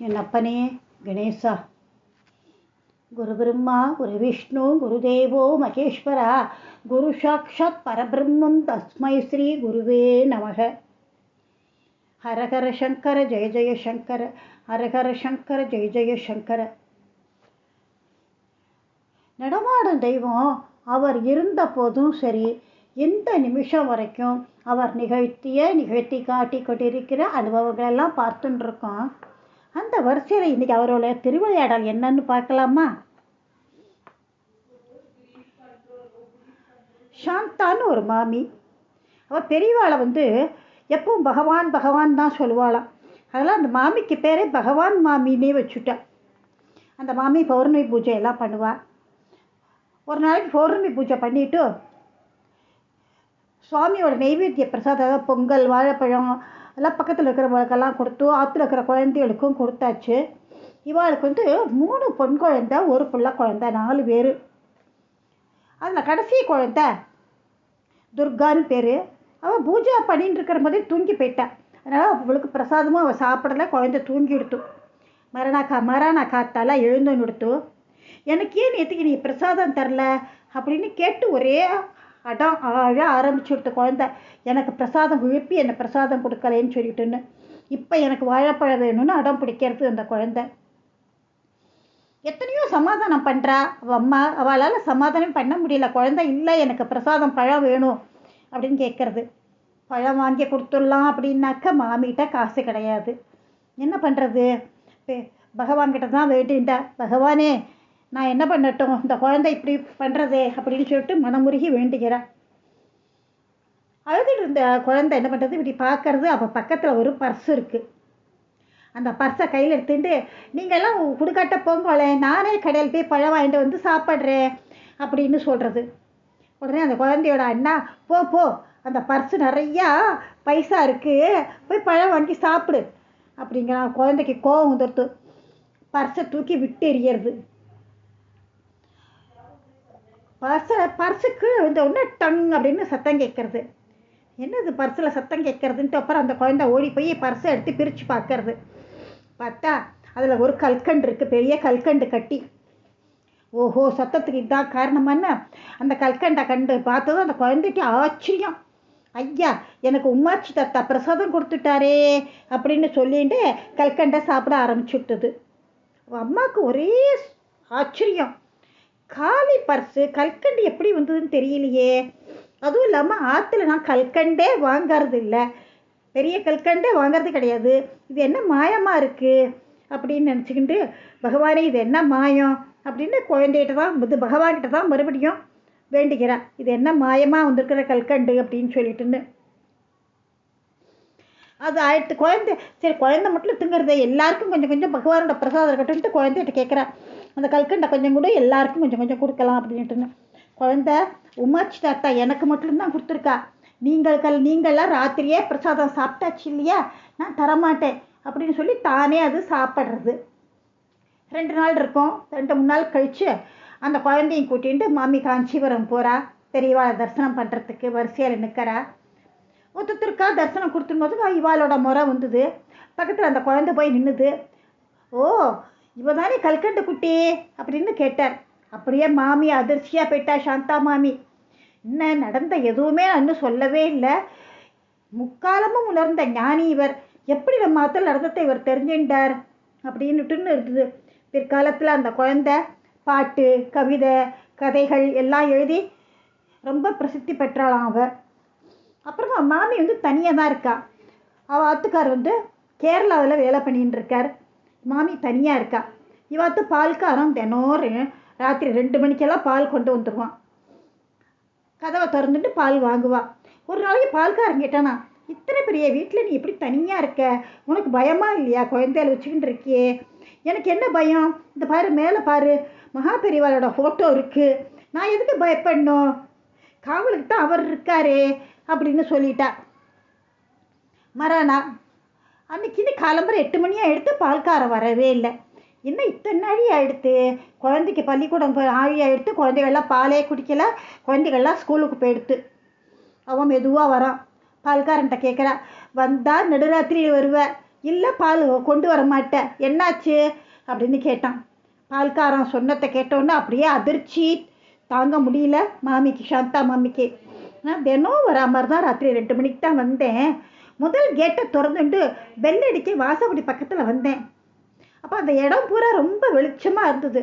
என் அப்பனே கணேசா, குரு பிரம்மா குரு விஷ்ணு குருதேவோ மகேஸ்வரா, குரு சாட்சாத் பரபிரம்மம் தஸ்மை ஸ்ரீ குருவே நமக. ஹரஹர சங்கர ஜெய ஜெய சங்கர, ஹரஹர சங்கர ஜெய ஜெய சங்கர. நடமாடும் தெய்வம் அவர் இருந்த போதும் சரி, இந்த நிமிஷம் வரைக்கும் அவர் நிகழ்த்தி காட்டி கொண்டிருக்கிற அனுபவங்களெல்லாம் பார்த்துட்டு இருக்கோம். அந்த வரிசையில் இன்னைக்கு அவரோட திருவிளையாடல் என்னன்னு பார்க்கலாமா? சாந்தான்னு ஒரு மாமி, அவள் பெரியவாளை எப்பவும் பகவான் பகவான் தான் சொல்லுவாளாம். அதெல்லாம் அந்த மாமிக்கு பேரே பகவான் மாமின்னே வச்சுட்டா. அந்த மாமி பௌர்ணமி பூஜை எல்லாம் பண்ணுவாள். ஒரு நாளைக்கு பௌர்ணமி பூஜை பண்ணிவிட்டு சுவாமியோட நெய்வேத்திய பிரசாதம் பொங்கல் வாழைப்பழம் எல்லாம் பக்கத்தில் இருக்கிறவங்களுக்கெல்லாம் கொடுத்து ஆற்றுல இருக்கிற குழந்தைகளுக்கும் கொடுத்தாச்சு. இவாளுக்கு 3 பொன் குழந்தை, ஒரு பிள்ளை குழந்தை, 4 பேர். அதில் கடைசி குழந்தை துர்கான்னு பேர். அவள் பூஜை பண்ணிட்டு இருக்கிற போதே தூங்கி போயிட்டாள். அதனால் அவளுக்கு பிரசாதமும் அவள் சாப்பிடலை. குழந்தை தூங்கி எடுத்து மரணா காத்தால எழுந்துன்னு எடுத்து, எனக்கு ஏன் நேற்றுக்கு நீ பிரசாதம் தரல அப்படின்னு கேட்டு ஒரே அடம் அழ ஆரம்பிச்சுடுத்து குழந்தை. எனக்கு பிரசாதம் விழுப்பி என்னை பிரசாதம் கொடுக்கலேன்னு சொல்லிட்டுன்னு இப்போ எனக்கு வாழைப்பழம் வேணும்னு அடம் பிடிக்கிறது அந்த குழந்தை. எத்தனையோ சமாதானம் பண்ணுறா அவள் அம்மா, அவளால் சமாதானம் பண்ண முடியல. குழந்தை இல்லை எனக்கு பிரசாதம் பழம் வேணும் அப்படின்னு கேட்குறது. பழம் வாங்கி கொடுத்துடலாம் அப்படின்னாக்க மாமிகிட்ட காசு கிடையாது. என்ன பண்ணுறது? பகவான்கிட்ட தான் வேண்டின்டா, பகவானே நான் என்ன பண்ணட்டும், இந்த குழந்தை இப்படி பண்ணுறதே அப்படின்னு சொல்லிட்டு மனமுருகி வேண்டுகிறாள். அழுதுட்டு இருந்த குழந்தை என்ன பண்ணுறது, இப்படி பார்க்கறது. அப்போ பக்கத்தில் ஒரு பர்ஸ் இருக்குது. அந்த பர்ஸை கையில் எடுத்துட்டு, நீங்கள்லாம் குடுக்காட்ட போங்கோலே, நானே கடையில் போய் பழம் வாங்கிட்டு சாப்பிட்றேன் அப்படின்னு சொல்கிறது. உடனே அந்த குழந்தையோட அண்ணா, போ அந்த பர்ஸு நிறையா பைசா இருக்குது, போய் பழம் வாங்கி சாப்பிடு அப்படிங்கிறான். குழந்தைக்கு கோவம் வந்துடுத்து. பர்ஸை தூக்கி விட்டு எறியறது. பர்ஸுக்கு ஒன்று டங் அப்படின்னு சத்தம் கேட்கறது. என்னது பர்ஸில் சத்தம் கேட்கறதுன்ட்டு அப்புறம் அந்த குழந்தை ஓடி போய் பர்ஸை எடுத்து பிரித்து பார்க்கறது. பார்த்தா அதில் ஒரு கல்கண்டு இருக்குது, பெரிய கல்கண்டு கட்டி. ஓஹோ, சத்தத்துக்கு இதுதான் காரணமான அந்த கல்கண்டை கண்டு பார்த்ததும் அந்த குழந்தைக்கு ஆச்சரியம். ஐயா, எனக்கு உம்மாச்சி தாத்தா பிரசாதம் கொடுத்துட்டாரே அப்படின்னு சொல்லிட்டு கல்கண்டை சாப்பிட ஆரம்பிச்சுட்டுது. அம்மாவுக்கு ஒரே ஆச்சரியம். காலி பர்ஸு கல்கண்டு எப்படி வந்ததுன்னு தெரியலையே. அதுவும் இல்லாமல் ஆற்றுல நான் கல்கண்டே வாங்கிறது இல்லை, பெரிய கல்கண்டே வாங்கிறது கிடையாது. இது என்ன மாயமாக இருக்குது அப்படின்னு நினச்சிக்கிட்டு, பகவானே இது என்ன மாயம் அப்படின்னு குழந்தைகிட்ட தான் பகவான்கிட்ட தான் மறுபடியும் வேண்டிக்கிறேன். இது என்ன மாயமாக வந்திருக்கிற கல்கண்டு அப்படின்னு சொல்லிட்டுன்னு. அது ஆயிடுத்து. குழந்தை சரி, குழந்தை மட்டும் திங்கிறது, எல்லாருக்கும் கொஞ்சம் கொஞ்சம் பகவானோட பிரசாதம் இருக்கட்டும்ட்டு குழந்தைகிட்ட கேட்குறேன். அந்த கல்கண்டை கொஞ்சம் கூட எல்லாருக்கும் கொஞ்சம் கொஞ்சம் கொடுக்கலாம் அப்படின்ட்டுன்னு. குழந்தை, உமாச்சி தாத்தா எனக்கு மட்டும்தான் கொடுத்துருக்கா, நீங்கள்லாம் ராத்திரியே பிரசாதம் சாப்பிட்டாச்சு இல்லையா, நான் தரமாட்டேன் அப்படின்னு சொல்லி தானே அது சாப்பிட்றது. 2 நாள் இருக்கும். 2-3 நாள் கழித்து அந்த குழந்தையும் கூட்டிகிட்டு மாமி காஞ்சிபுரம் போகிறா. பெரியவாளை தரிசனம் பண்ணுறதுக்கு வரிசையில் நிற்கிறா. ஒருத்தருக்கா தரிசனம் கொடுத்தும் போது இவாளோட முறை வந்தது. பக்கத்தில் அந்த குழந்தை போய் நின்றுது. ஓ, இவ தானே கல்கண்டு குட்டி அப்படின்னு கேட்டார். அப்படியே மாமி அதிர்ச்சியாக போயிட்டா. சாந்தா மாமி, என்ன நடந்த எதுவுமே இன்னும் சொல்லவே இல்லை. முக்காலமும் உணர்ந்த ஞானி இவர், எப்படி நம்ம மாத்திர நடந்ததை இவர் தெரிஞ்சுட்டார் அப்படின்னுட்டுன்னு இருந்தது. பிற்காலத்தில் அந்த குழந்தை பாட்டு, கவிதை, கதைகள் எல்லாம் எழுதி ரொம்ப பிரசித்தி பெற்றாளாம் அவ. அப்புறமா மாமி தனியாக தான் இருக்கா. அவள் ஆத்துக்கார் கேரளாவில் வேலை பண்ணிட்டு இருக்கார். மாமி தனியாக இருக்கா. இவாத்து பால்காரம் தினம் ராத்திரி 2 மணிக்கெல்லாம் பால் கொண்டு வந்துடுவான். கதவை திறந்துட்டு பால் வாங்குவாள். ஒரு நாளைக்கு பால்காரன் கேட்டானா, இத்தனை பெரிய வீட்டில் நீ எப்படி தனியாக இருக்க, உனக்கு பயமா இல்லையா, குழந்தையில வச்சுக்கிட்டு இருக்கியே? எனக்கு என்ன பயம், இந்த பாரு மேலே பாரு, மகா பெரியவாளோட ஃபோட்டோ இருக்குது, நான் எதுக்கு பயப்படணும், காவலுக்கு தான் அவர் இருக்காரே அப்படின்னு சொல்லிட்டா. மறானா அன்னைக்கு காலம்பரை 8 மணியாக எடுத்து பால்காரன் வரவே இல்லை. என்ன இத்தனை நாழி ஆகிடுத்து, குழந்தைக்கு பள்ளிக்கூடம் ஆழி ஆகிடுத்து, குழந்தைகள்லாம் பாலே குடிக்கல, குழந்தைகள்லாம் ஸ்கூலுக்கு போயிடுத்து. அவன் மெதுவாக வரான். பால்காரன்ட்ட கேட்குறா, வந்தால் நடுராத்திரி வருவேன், இல்லை பால் கொண்டு வர மாட்டேன், என்னாச்சு அப்படின்னு கேட்டான். பால்காரன் சொன்னதை கேட்டோன்னே அப்படியே அதிர்ச்சி தாங்க முடியல மாமிக்கு, சாந்தா மாமிக்கு. நான் தினம் வரா மாதிரி தான் ராத்திரி 2 மணிக்கு தான் வந்தேன். முதல் கேட்டை திறந்துட்டு பெல் அடிக்க வாசப்படி பக்கத்தில் வந்தேன். அப்போ அந்த இடம் பூரா ரொம்ப வெளிச்சமாக இருந்தது.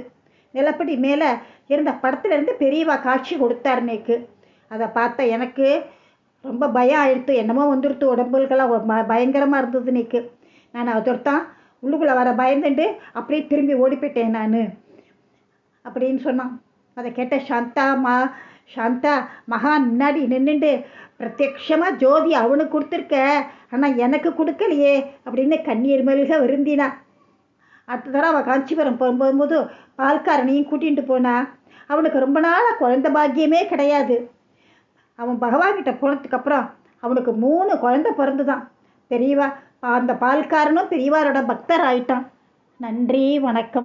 நிலப்படி மேலே இருந்த படத்துலேருந்து பெரியவா காட்சி கொடுத்தார் நேக்கு. அதை பார்த்த எனக்கு ரொம்ப பயம் ஆயிடுத்து. என்னமோ வந்துடுத்து, உடம்புகளுக்கெல்லாம் பயங்கரமாக இருந்தது நேக்கு. நான் அதொருத்தான் உள்ளுக்குள்ளே வர பயந்துட்டு அப்படியே திரும்பி ஓடி போயிட்டேன் நான் அப்படின்னு சொன்னான். அதை கேட்ட சாந்தா மகான் முன்னாடி நின்றுண்டு, பிரத்யக்ஷமாக ஜோதி அவனுக்கு கொடுத்துருக்க, ஆனால் எனக்கு கொடுக்கலையே அப்படின்னு கண்ணீர் மல்க வருந்தினா. அடுத்த தடவை அவள் காஞ்சிபுரம் போகும்போது பால்காரனையும் கூட்டிகிட்டு போனா. அவனுக்கு ரொம்ப நாளாக குழந்தை பாக்கியமே கிடையாது. அவன் பகவான்கிட்ட போனதுக்கப்புறம் அவனுக்கு 3 குழந்தை பிறந்துதான். பெரியவா அந்த பால்காரனும் பெரியவாரோட பக்தர் ஆயிட்டான். நன்றி, வணக்கம்.